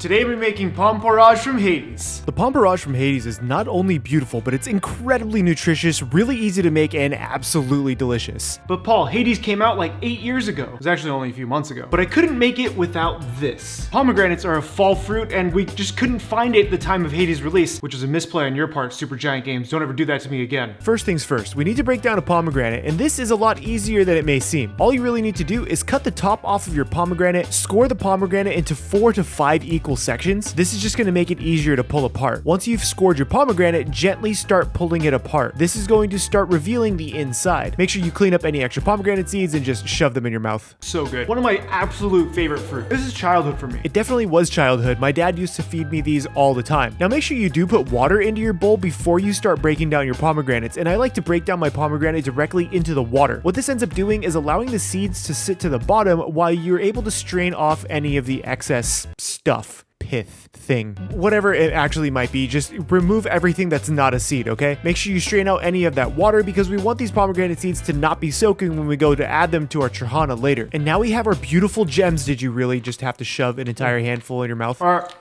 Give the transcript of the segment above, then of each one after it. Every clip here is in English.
Today we're making Pom Porridge from Hades. The Pom Porridge from Hades is not only beautiful, but it's incredibly nutritious, really easy to make, and absolutely delicious. But Paul, Hades came out like 8 years ago. It was actually only a few months ago. But I couldn't make it without this. Pomegranates are a fall fruit, and we just couldn't find it at the time of Hades' release, which was a misplay on your part, Supergiant Games. Don't ever do that to me again. First things first, we need to break down a pomegranate, and this is a lot easier than it may seem. All you really need to do is cut the top off of your pomegranate, score the pomegranate into 4 to 5 equal sections. This is just going to make it easier to pull apart. Once you've scored your pomegranate, gently start pulling it apart. This is going to start revealing the inside. Make sure you clean up any extra pomegranate seeds and just shove them in your mouth. So good. One of my absolute favorite fruit. This is childhood for me. It definitely was childhood. My dad used to feed me these all the time. Now make sure you do put water into your bowl before you start breaking down your pomegranates, and I like to break down my pomegranate directly into the water. What this ends up doing is allowing the seeds to sit to the bottom while you're able to strain off any of the excess stuff. Pith thing, whatever it actually might be. Just remove everything that's not a seed, okay? Make sure you strain out any of that water because we want these pomegranate seeds to not be soaking when we go to add them to our trahana later. And now we have our beautiful gems. Did you really just have to shove an entire handful in your mouth? All right.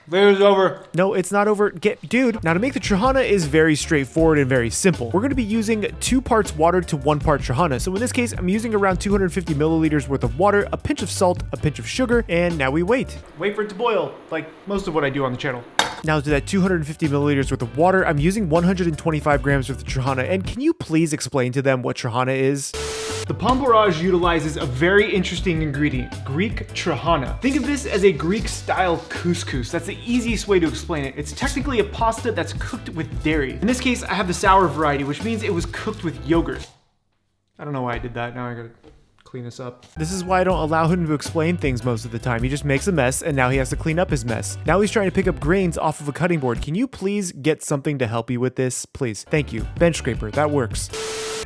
Video's over. No, it's not over. Dude. Now to make the trahana is very straightforward and very simple. We're going to be using 2 parts water to 1 part trahana. So in this case, I'm using around 250 milliliters worth of water, a pinch of salt, a pinch of sugar, and now we wait. Wait for it to boil, like most of what I do on the channel. Now to that 250 milliliters worth of water, I'm using 125 grams worth of trahana. And can you please explain to them what trahana is? The Pom Porridge utilizes a very interesting ingredient, Greek trahana. Think of this as a Greek-style couscous. That's the easiest way to explain it. It's technically a pasta that's cooked with dairy. In this case, I have the sour variety, which means it was cooked with yogurt. I don't know why I did that. Now I gotta clean this up. This is why I don't allow him to explain things most of the time. He just makes a mess, and now he has to clean up his mess. Now he's trying to pick up grains off of a cutting board. Can you please get something to help you with this? Please. Thank you. Bench scraper. That works.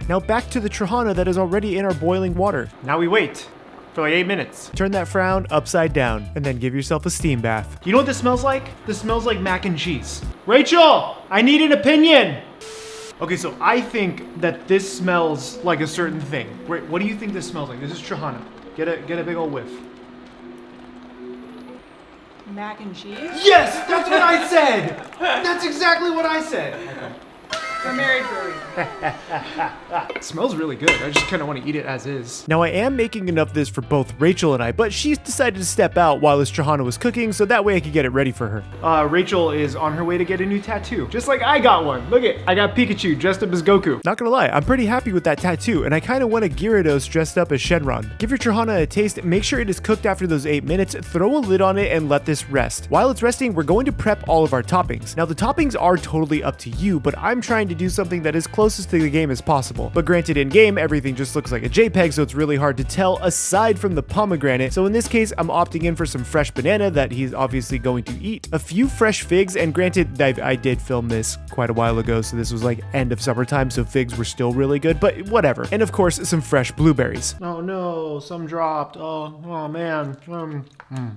Now back to the trahana that is already in our boiling water. Now we wait for like 8 minutes. Turn that frown upside down and then give yourself a steam bath. You know what this smells like? This smells like mac and cheese. Rachel, I need an opinion. Okay, so I think that this smells like a certain thing. Wait, what do you think this smells like? This is trahana. Get a big old whiff. Mac and cheese? Yes, that's what I said. That's exactly what I said. Okay. We're married for a reason. It smells really good. I just kind of want to eat it as is. Now I am making enough of this for both Rachel and I, but she's decided to step out while this trahana was cooking so that way I could get it ready for her. Rachel is on her way to get a new tattoo. Just like I got one. Look it, I got Pikachu dressed up as Goku. Not gonna lie, I'm pretty happy with that tattoo, and I kind of want a Gyarados dressed up as Shenron. Give your trahana a taste, make sure it is cooked after those 8 minutes, throw a lid on it and let this rest. While it's resting, we're going to prep all of our toppings. Now the toppings are totally up to you, but I'm trying to do something that is closest to the game as possible. But granted, in game, everything just looks like a JPEG, so it's really hard to tell aside from the pomegranate. So in this case, I'm opting in for some fresh banana that he's obviously going to eat, a few fresh figs, and granted, I did film this quite a while ago, so this was like end of summertime, so figs were still really good, but whatever. And of course, some fresh blueberries. Oh no, some dropped. Oh man.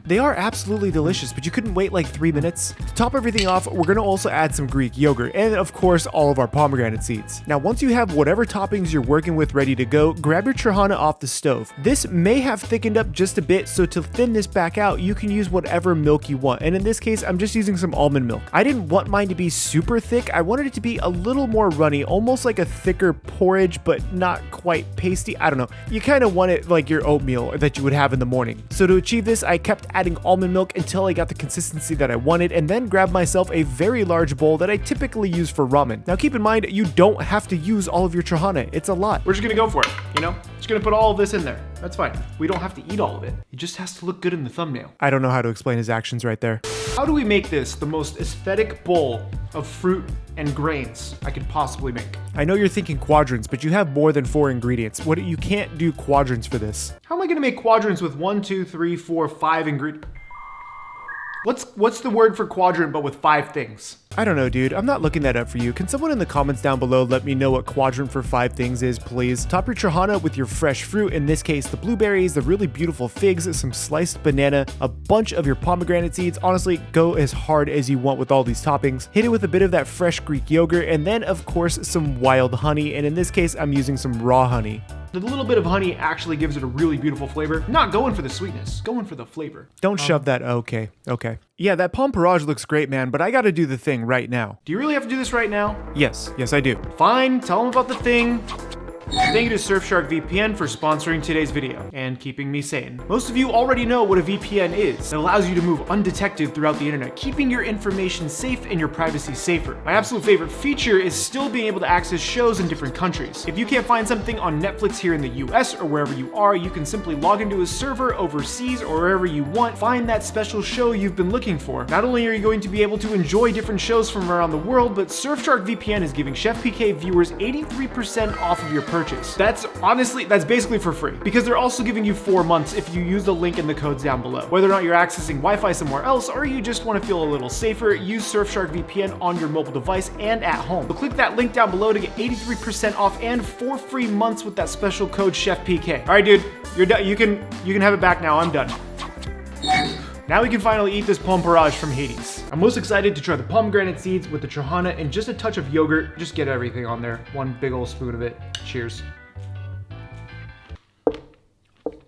They are absolutely delicious, but you couldn't wait like 3 minutes. To top everything off, we're gonna also add some Greek yogurt, and of course, all of our pomegranate seeds. Now, once you have whatever toppings you're working with ready to go, grab your trahana off the stove. This may have thickened up just a bit, so to thin this back out, you can use whatever milk you want. And in this case, I'm just using some almond milk. I didn't want mine to be super thick. I wanted it to be a little more runny, almost like a thicker porridge, but not quite pasty. I don't know. You kind of want it like your oatmeal that you would have in the morning. So to achieve this, I kept adding almond milk until I got the consistency that I wanted, and then grabbed myself a very large bowl that I typically use for ramen. Now keep in mind, you don't have to use all of your trahana. It's a lot. We're just gonna go for it, you know? Just gonna put all of this in there. That's fine. We don't have to eat all of it. It just has to look good in the thumbnail. I don't know how to explain his actions right there. How do we make this the most aesthetic bowl of fruit and grains I could possibly make? I know you're thinking quadrants, but you have more than 4 ingredients. You can't do quadrants for this. How am I gonna make quadrants with 1, 2, 3, 4, 5 ingredients? What's the word for quadrant but with 5 things? I don't know, dude. I'm not looking that up for you. Can someone in the comments down below let me know what quadrant for 5 things is, please? Top your trahana with your fresh fruit, in this case, the blueberries, the really beautiful figs, some sliced banana, a bunch of your pomegranate seeds. Honestly, go as hard as you want with all these toppings. Hit it with a bit of that fresh Greek yogurt, and then, of course, some wild honey, and in this case, I'm using some raw honey. The little bit of honey actually gives it a really beautiful flavor. Not going for the sweetness, going for the flavor. Don't shove that. Okay. Yeah, that Pom Porridge looks great, man, but I gotta do the thing right now. Do you really have to do this right now? Yes, I do. Fine, tell them about the thing. Thank you to Surfshark VPN for sponsoring today's video and keeping me sane. Most of you already know what a VPN is. It allows you to move undetected throughout the internet, keeping your information safe and your privacy safer. My absolute favorite feature is still being able to access shows in different countries. If you can't find something on Netflix here in the US or wherever you are, you can simply log into a server overseas or wherever you want, find that special show you've been looking for. Not only are you going to be able to enjoy different shows from around the world, but Surfshark VPN is giving CHEFPK viewers 83% off of your purchase. That's basically for free, because they're also giving you 4 months if you use the link in the codes down below. Whether or not you're accessing Wi-Fi somewhere else, or you just want to feel a little safer, use Surfshark VPN on your mobile device and at home. So click that link down below to get 83% off and 4 free months with that special code CHEFPK. All right, dude, you're done. You can have it back now. I'm done. Now we can finally eat this Pom Porridge from Hades. I'm most excited to try the pomegranate seeds with the trahana and just a touch of yogurt. Just get everything on there. One big old spoon of it. Cheers.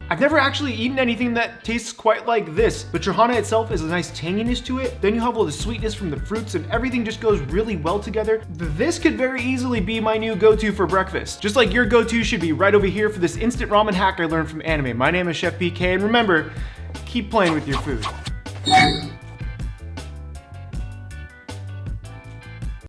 I've never actually eaten anything that tastes quite like this. The trahana itself is a nice tanginess to it. Then you have all the sweetness from the fruits and everything just goes really well together. This could very easily be my new go-to for breakfast. Just like your go-to should be right over here for this instant ramen hack I learned from anime. My name is Chef PK, and remember, keep playing with your food.